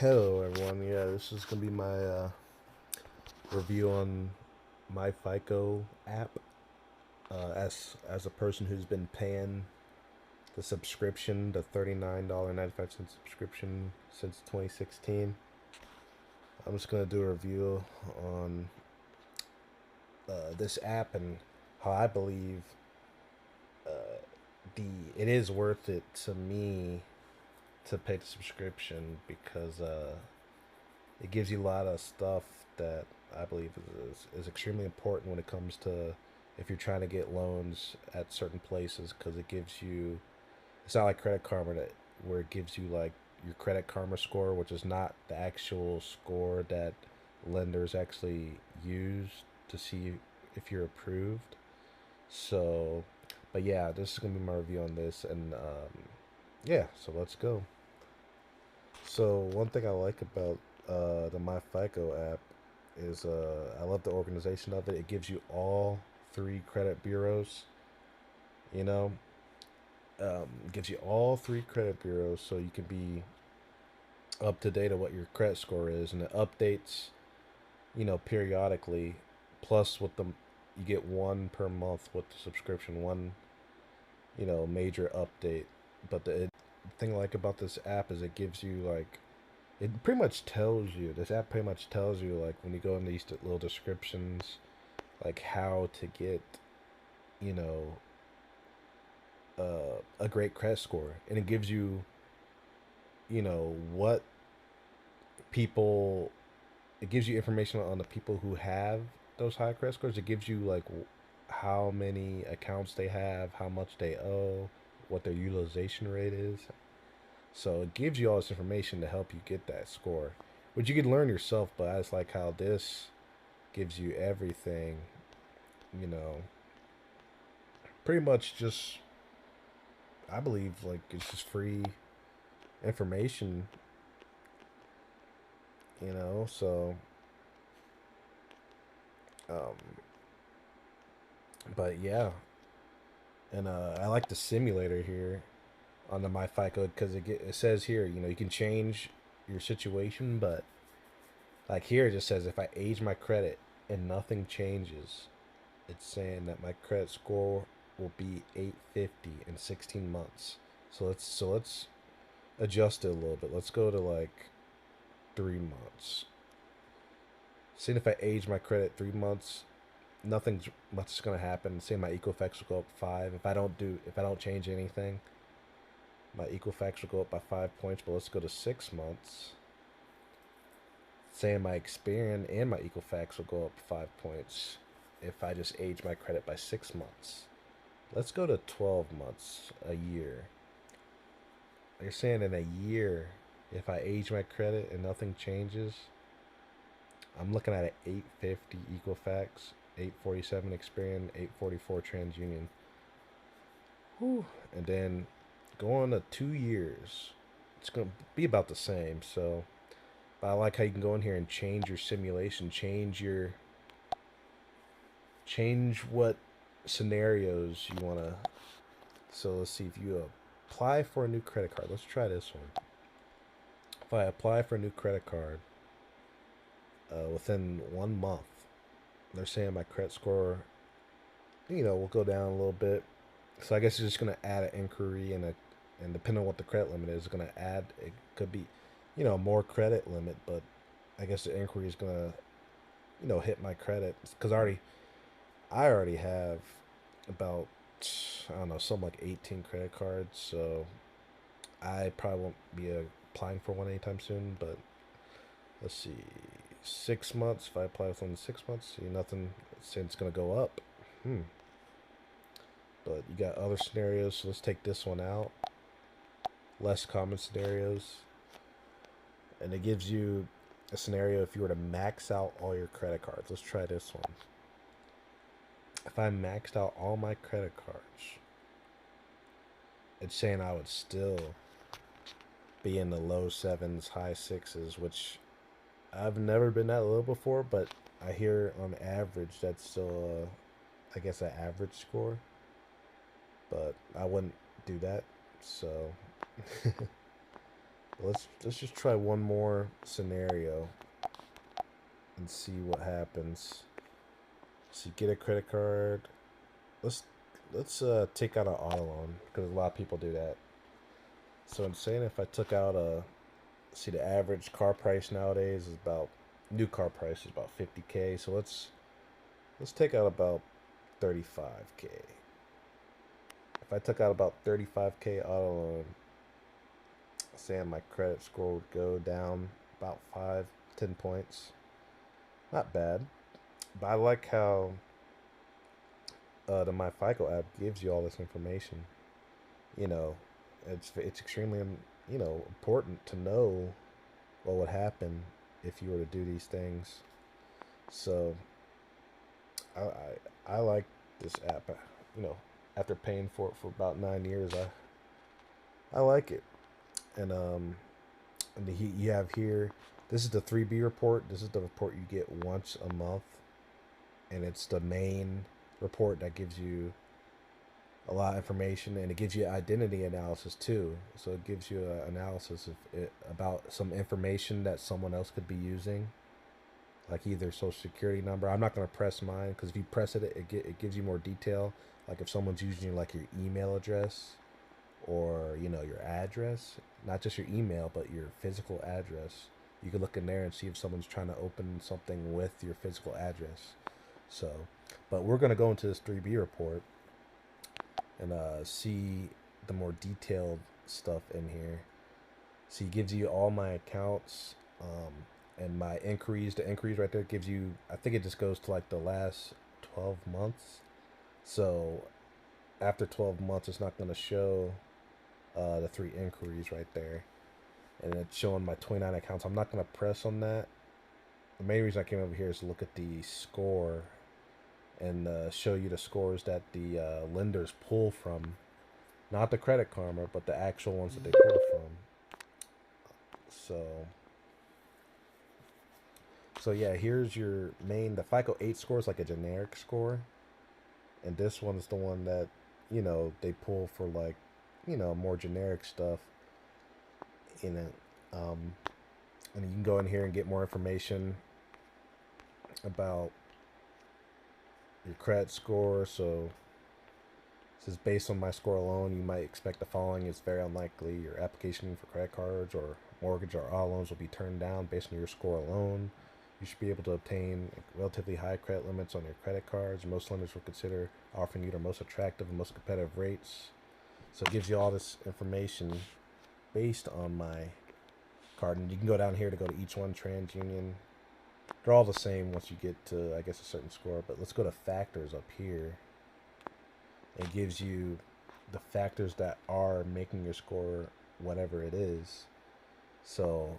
Hello, everyone. Yeah, this is gonna be my review on My Fico app. As a person who's been paying the subscription, the $39.95 subscription since 2016, I'm just gonna do a review on this app and how I believe the it is worth it to me to pay the subscription because it gives you a lot of stuff that I believe is extremely important when it comes to if you're trying to get loans at certain places, because it gives you, it's not like Credit Karma where it gives you like your Credit Karma score, which is not the actual score that lenders actually use to see if you're approved. So, but yeah, this is gonna be my review on this, and yeah, so let's go. So one thing I like about the My Fico app is I love the organization of it. It gives you all three credit bureaus. You know, it gives you all three credit bureaus, so you can be up to date on what your credit score is, and it updates. Periodically. Plus, with the you get one per month with the subscription, one major update. But the thing I like about this app is it gives you like it pretty much tells you this app pretty much tells you like when you go in these little descriptions like how to get you know a great credit score, and it gives you what people it gives you information on the people who have those high credit scores. It gives you like how many accounts they have, how much they owe, what their utilization rate is. So it gives you all this information to help you get that score, which you can learn yourself. But I just like how this gives you everything, you know, pretty much just, I believe, like it's just free information, so, um, but yeah. And I like the simulator here on the MyFICO because it says here, you can change your situation, but like here it just says if I age my credit and nothing changes, it's saying that my credit score will be 850 in 16 months. So let's adjust it a little bit. Let's go to like 3 months. Seeing if I age my credit 3 months, nothing's much is gonna happen. Say my Equifax will go up 5. If I don't change anything, my Equifax will go up by 5 points. But let's go to 6 months. Saying my Experian and my Equifax will go up 5 points if I just age my credit by 6 months. Let's go to 12 months, a year. They're saying in a year, if I age my credit and nothing changes, I'm looking at an 850 Equifax, 847 Experian, 844 TransUnion. Whew. And then go on to 2 years, it's going to be about the same. So I like how you can go in here and change your simulation, change what scenarios you want to. So let's see, if you apply for a new credit card. Let's try this one. If I apply for a new credit card within 1 month, they're saying my credit score, will go down a little bit. So I guess it's just going to add an inquiry, and depending on what the credit limit is, it's going to add. It could be, more credit limit, but I guess the inquiry is going to, hit my credit because I already have about, I don't know, something like 18 credit cards, so I probably won't be applying for one anytime soon. But let's see, 6 months. If I apply within 6 months, see nothing. It's gonna go up. But you got other scenarios. So let's take this one out. Less common scenarios, and it gives you a scenario if you were to max out all your credit cards. Let's try this one. If I maxed out all my credit cards, it's saying I would still be in the low sevens, high sixes, which I've never been that low before, but I hear on average that's still, I guess, an average score. But I wouldn't do that, so. Let's just try one more scenario and see what happens. So you get a credit card. Let's let's take out an auto loan because a lot of people do that. So I'm saying if I took out a, see, the average car price nowadays is about, new car price is about 50K. So let's take out about 35K. If I took out about 35K auto loan, saying my credit score would go down about 5, 10 points. Not bad, but I like how the My Fico app gives you all this information. You know, it's extremely important to know what would happen if you were to do these things. So I I like this app. You know, after paying for it for about 9 years, I like it. And you have here. This is the 3B report. This is the report you get once a month, and it's the main report that gives you a lot of information, and it gives you identity analysis too. So it gives you an analysis of about some information that someone else could be using, like either social security number. I'm not going to press mine because if you press it, it gives you more detail. Like if someone's using like your email address or your address, not just your email but your physical address. You can look in there and see if someone's trying to open something with your physical address. So, but we're going to go into this 3B report and see the more detailed stuff in here. So he gives you all my accounts and my inquiries. The inquiries right there gives you, I think it just goes to like the last 12 months. So after 12 months, it's not going to show the 3 inquiries right there. And it's showing my 29 accounts. I'm not going to press on that. The main reason I came over here is to look at the score and show you the scores that the lenders pull from. Not the Credit Karma, but the actual ones that they pull from. So yeah, here's your main. The FICO 8 score is like a generic score, and this one is the one that they pull for, like, more generic stuff. You know, um, and you can go in here and get more information about your credit score. So this is based on my score alone. You might expect the following. It's very unlikely your application for credit cards or mortgage or auto loans will be turned down based on your score alone. You should be able to obtain relatively high credit limits on your credit cards. Most lenders will consider offering you the most attractive and most competitive rates. So it gives you all this information based on my card. And you can go down here to go to each one, TransUnion. They're all the same once you get to, I guess, a certain score. But let's go to factors up here. It gives you the factors that are making your score whatever it is. So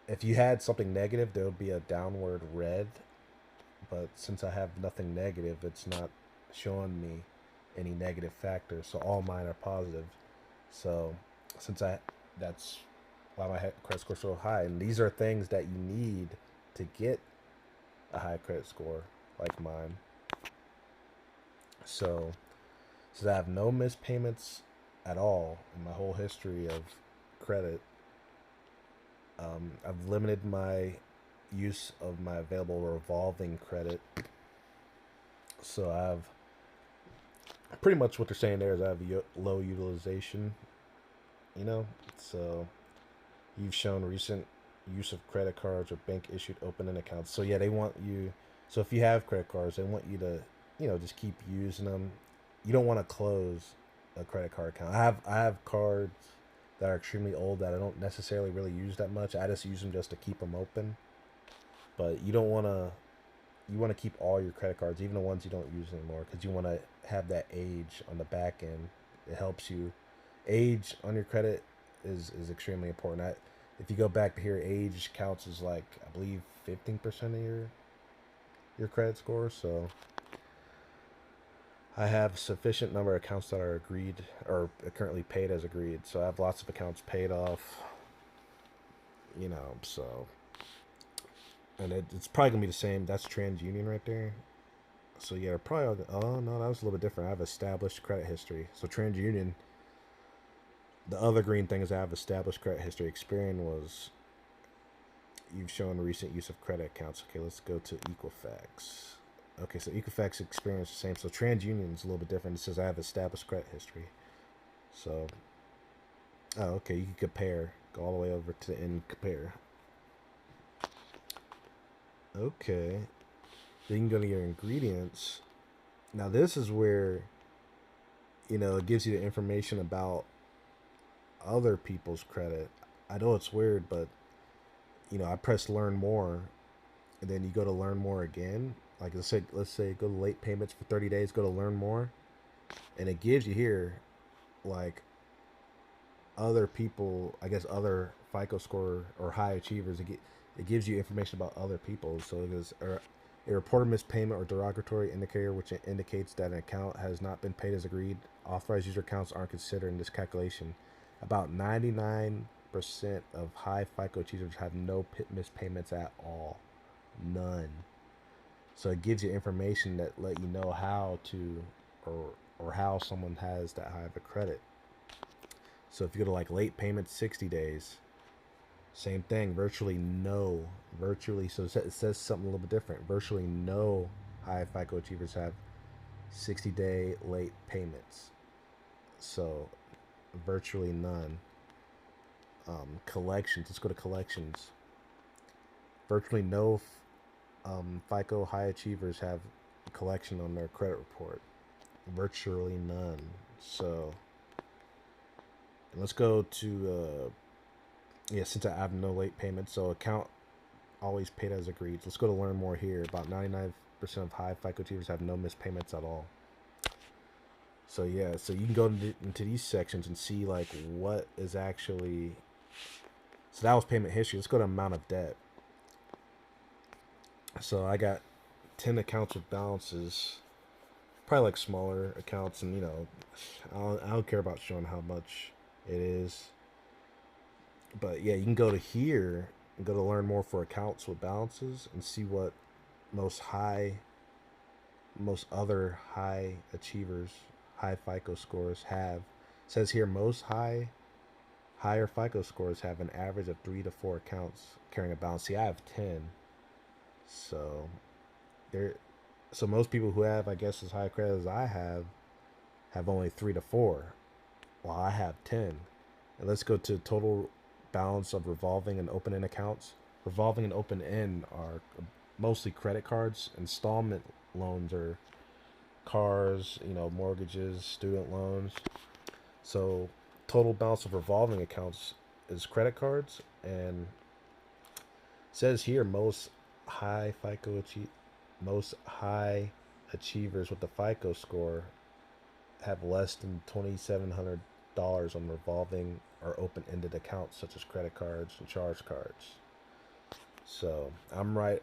if you had something negative, there would be a downward red. But since I have nothing negative, it's not showing me any negative factors. So all mine are positive. So that's why my credit score is so high. And these are things that you need to get a high credit score like mine. So since I have no missed payments at all in my whole history of credit, I've limited my use of my available revolving credit. So I've pretty much what they're saying there is I have low utilization. So you've shown recent use of credit cards or bank issued opening accounts. So yeah, they want you. So if you have credit cards, they want you to just keep using them. You don't want to close a credit card account. I have cards that are extremely old that I don't necessarily really use that much. I just use them just to keep them open. But you don't want to. You want to keep all your credit cards, even the ones you don't use anymore, because you want to have that age on the back end. It helps you. Age on your credit is extremely important. If you go back here, age counts as, like, I believe 15% of your credit score. So I have sufficient number of accounts that are agreed or currently paid as agreed. So I have lots of accounts paid off. So, and it's probably gonna be the same. That's TransUnion right there. So yeah, probably. Oh no, that was a little bit different. I have established credit history. So TransUnion, The other green thing is I have established credit history. Experian was you've shown recent use of credit accounts. Okay, let's go to Equifax. Okay, so Equifax experience the same. So TransUnion is a little bit different. It says I have established credit history. So, oh, okay, you can compare. Go all the way over to the end, compare. Okay, then you can go to your ingredients. Now this is where it gives you the information about other people's credit. I know it's weird, but I press learn more, and then you go to learn more again. Like let's say go to late payments for 30 days. Go to learn more, and it gives you here like other people. I guess other FICO score or high achievers. It gives you information about other people. So it goes a reported missed payment or derogatory indicator which indicates that an account has not been paid as agreed. Authorized user accounts aren't considered in this calculation. About 99% of high FICO achievers have no missed payments at all. None. So it gives you information that let you know how to or how someone has that high of a credit. So if you go to like late payments 60 days, same thing, virtually so it says something a little bit different. Virtually no high FICO achievers have 60-day late payments. So virtually none. Collections, let's go to collections. Virtually no FICO high achievers have a collection on their credit report. Virtually none. So let's go to since I have no late payments, so account always paid as agreed. Let's go to learn more here. About 99% of high FICO achievers have no missed payments at all. So yeah, so you can go into these sections and see like what is actually. So that was payment history. Let's go to amount of debt. So I got 10 accounts with balances, probably like smaller accounts, and I don't care about showing how much it is. But yeah, you can go to here and go to learn more for accounts with balances and see what most other high achievers, high FICO scores have. It says here most higher FICO scores have an average of 3 to 4 accounts carrying a balance. See, I have 10, so there. So most people who have, I guess, as high credit as I have only 3 to 4, while I have 10. And let's go to total balance of revolving and open-end accounts. Revolving and open-end are mostly credit cards. Installment loans are cars, mortgages, student loans. So total balance of revolving accounts is credit cards, and it says here most high achievers with the FICO score have less than $2,700 on revolving or open-ended accounts such as credit cards and charge cards. So I'm right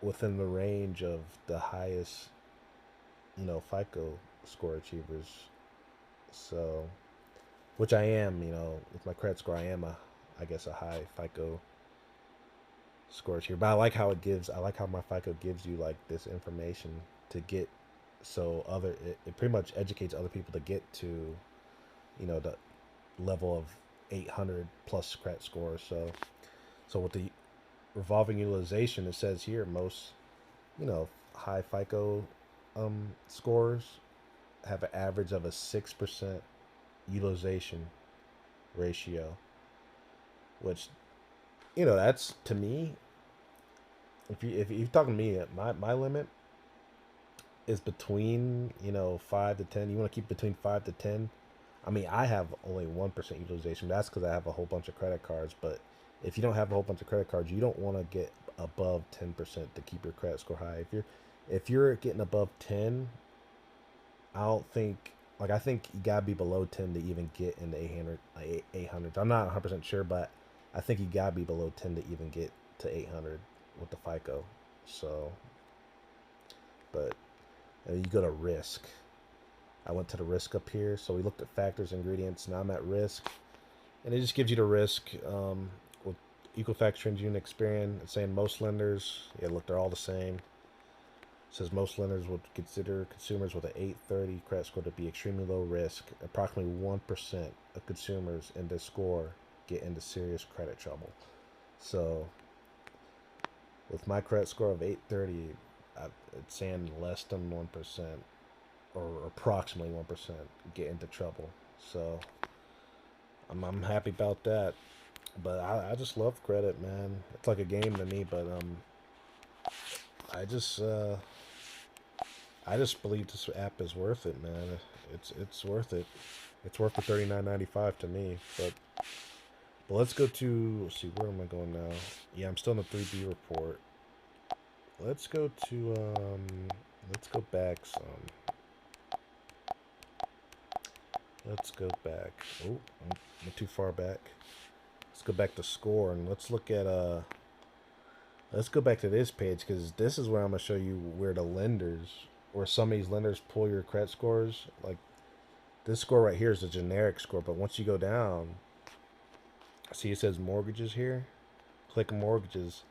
within the range of the highest, FICO score achievers. So, which I am, with my credit score, I guess, a high FICO score achiever. But I like how my FICO gives you like this information to get, so it pretty much educates other people to get to, the level of 800 plus credit score. So with the revolving utilization, it says here most, high FICO scores have an average of a 6% utilization ratio, which that's, to me, if you're talking to me, my limit is between 5 to 10. You want to keep between 5 to 10. I mean, I have only 1% utilization. That's because I have a whole bunch of credit cards. But if you don't have a whole bunch of credit cards, you don't want to get above 10% to keep your credit score high. If you're getting above 10, I don't think, like, I think you gotta be below 10 to even get in the 800. I'm not 100% sure, but I think you gotta be below 10 to even get to 800 with the FICO. So, but you go to risk. I went to the risk up here. So we looked at factors, ingredients. Now I'm at risk. And it just gives you the risk with Equifax, TransUnion, Experian. It's saying most lenders. Yeah, look, they're all the same. says most lenders would consider consumers with an 830 credit score to be extremely low risk. Approximately 1% of consumers in this score get into serious credit trouble. So, with my credit score of 830, it's saying less than 1%, or approximately 1%, get into trouble. So, I'm happy about that. But I just love credit, man. It's like a game to me, but I just I just believe this app is worth it, man. It's worth it. It's worth the $39.95 to me. But let's go to, let's see, where am I going now? Yeah, I'm still in the 3B report. Let's go to let's go back some. Let's go back. Oh, I'm too far back. Let's go back to score and let's look at let's go back to this page, because this is where I'm gonna show you where the lenders, or some of these lenders, pull your credit scores. Like this score right here is a generic score, but once you go down, see it says mortgages here. Click mortgages.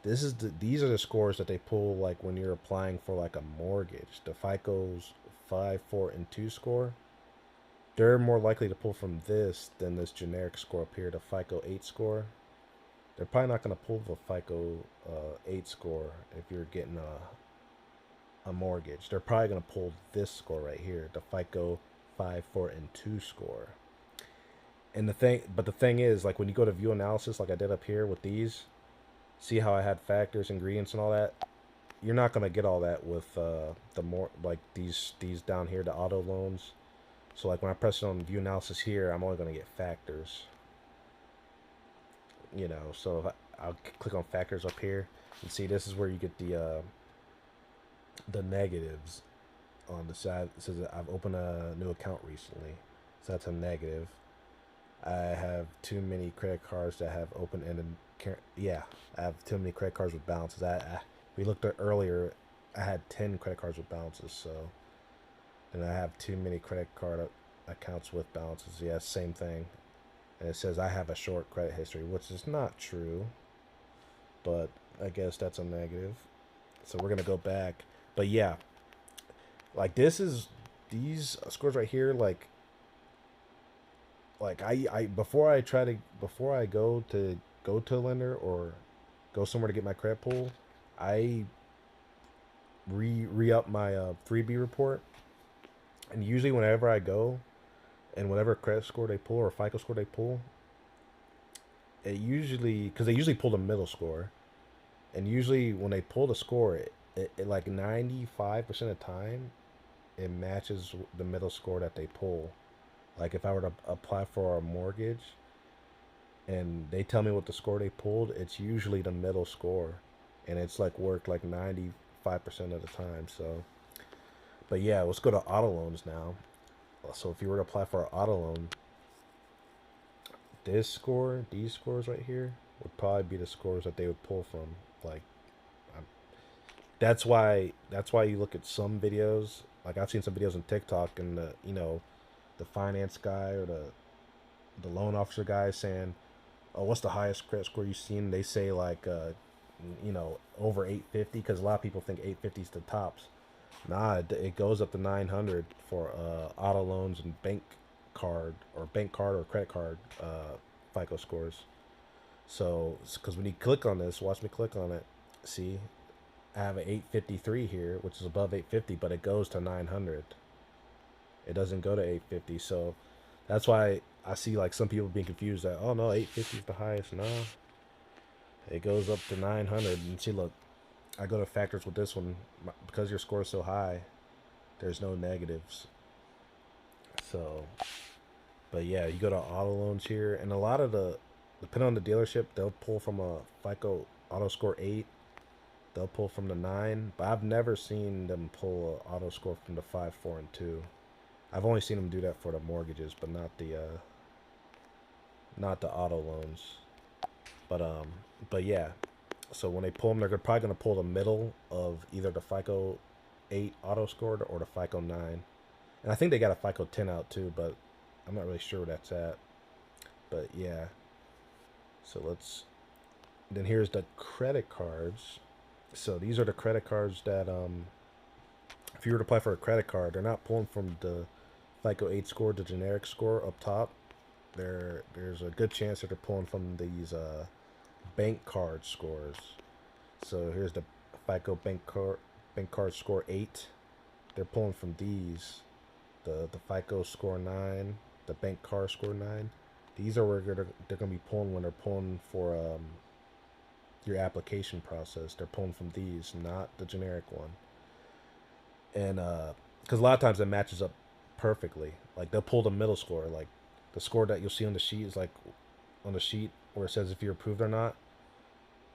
These are the scores that they pull like when you're applying for like a mortgage. The FICO's 5, 4, and 2 score. They're more likely to pull from this than this generic score up here, the FICO 8 score. They're probably not going to pull the FICO 8 score if you're getting a mortgage. They're probably going to pull this score right here, the FICO 5, 4, and 2 score. And the thing is, like when you go to view analysis, like I did up here with these, see how I had factors, ingredients, and all that. You're not gonna get all that with the more like these down here, the auto loans. So like when I press it on view analysis here, I'm only gonna get factors. You know, so if I'll click on factors up here and see this is where you get the negatives on the side. It says that I've opened a new account recently, so that's a negative. I have too many credit cards that have open-ended. Yeah, I have too many credit cards with balances. We looked at earlier. I had 10 credit cards with balances, so, and I have too many credit card accounts with balances. Yeah, same thing. And it says I have a short credit history, which is not true, but I guess that's a negative. So we're gonna go back. But yeah, like these scores right here, like I before I go to a lender or go somewhere to get my credit pull, I re up my 3B report. And usually whenever I go and whatever credit score they pull or FICO score they pull, it usually, because they usually pull the middle score, and usually when they pull the score, it like 95% of the time it matches the middle score that they pull. Like if I were to apply for a mortgage and they tell me what the score they pulled, it's usually the middle score, and it's like worked like 95% of the time. So, but yeah, let's go to auto loans now. So if you were to apply for an auto loan, this score, these scores right here, would probably be the scores that they would pull from. Like, I'm, that's why you look at some videos. Like I've seen some videos on TikTok, and the finance guy or the loan officer guy saying, "Oh, what's the highest credit score you've seen?" They say like, over 850, because a lot of people think 850 is the tops. Nah, it goes up to 900 for auto loans and bank card or credit card FICO scores. So, because when you click on this, watch me click on it. See, I have an 853 here, which is above 850, but it goes to 900. It doesn't go to 850. So that's why I see like some people being confused that, oh no, 850 is the highest. No, it goes up to 900. And see, look, I go to factors with this one because your score is so high. There's no negatives. So, but yeah, you go to auto loans here, and a lot of depending on the dealership, they'll pull from a FICO auto score 8. They'll pull from the 9, but I've never seen them pull a auto score from the 5, 4, and 2. I've only seen them do that for the mortgages, but not the auto loans. But yeah. So when they pull them, they're probably gonna pull the middle of either the FICO 8 auto score or the FICO 9, and I think they got a FICO 10 out too, but I'm not really sure where that's at. But yeah. So then here's the credit cards. So these are the credit cards that if you were to apply for a credit card, they're not pulling from the FICO 8 score, the generic score up top. There's a good chance that they're pulling from these bank card scores. So here's the FICO bank card score 8. They're pulling from these. The FICO score 9, the bank card score 9. These are where they're going to be pulling when they're pulling for your application process. They're pulling from these, not the generic one. And because a lot of times it matches up perfectly. Like they'll pull the middle score, like the score that you'll see on the sheet is like on the sheet where it says if you're approved or not.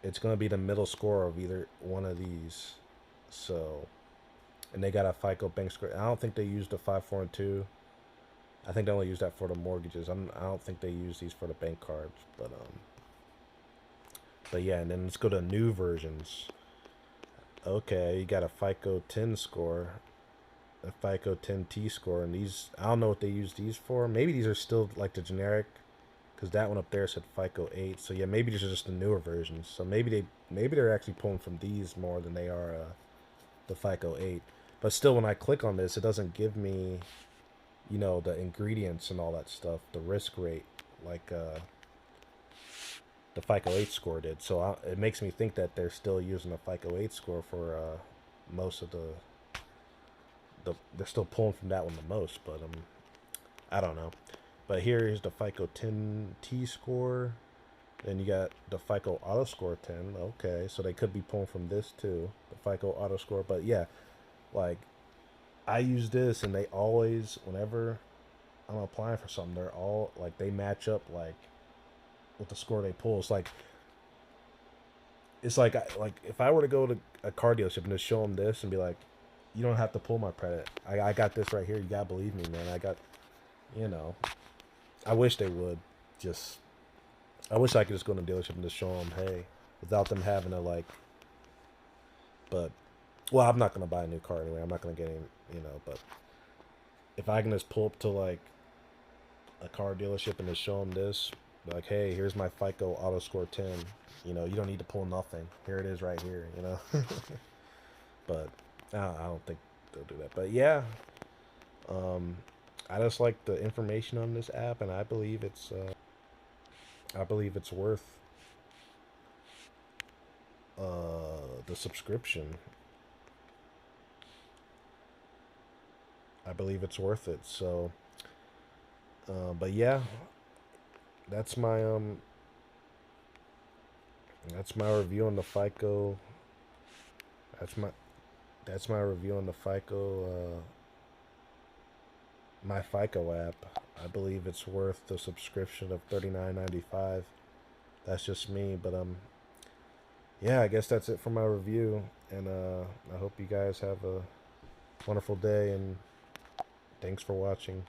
It's gonna be the middle score of either one of these. So, and they got a FICO bank score. I don't think they use the 5, 4, and 2. I think they only use that for the mortgages. I don't think they use these for the bank cards. But yeah, and then let's go to new versions. Okay, you got a FICO 10 score, a FICO 10T score, and these I don't know what they use these for. Maybe these are still like the generic, because that one up there said FICO 8. So yeah, maybe these are just the newer versions. So maybe they're actually pulling from these more than they are the FICO 8. But still, when I click on this, it doesn't give me, the ingredients and all that stuff, the risk rate, like the FICO 8 score did. So it makes me think that they're still using the FICO 8 score for most of they're still pulling from that one the most. But I don't know. But here is the FICO 10T score. Then you got the FICO Auto Score 10. Okay, so they could be pulling from this too, the FICO Auto Score. But yeah, like I use this, and they always, whenever I'm applying for something, they're all like they match up like with the score they pull. It's like if I were to go to a car dealership and just show them this and be like, you don't have to pull my credit. I got this right here. You gotta believe me, man. I got, you know. I wish they would just. I wish I could just go to the dealership and just show them, hey, without them having to like. But, well, I'm not gonna buy a new car anyway. I'm not gonna get any. But if I can just pull up to like a car dealership and just show them this, like, hey, here's my FICO Auto Score 10. You don't need to pull nothing. Here it is right here. But I don't think they'll do that. But yeah, I just like the information on this app, and I believe it's worth the subscription. I believe it's worth it. So, but yeah, that's my review on the FICO. That's my review on the FICO. My FICO app. I believe it's worth the subscription of $39.95. That's just me, but yeah, I guess that's it for my review, and I hope you guys have a wonderful day, and thanks for watching.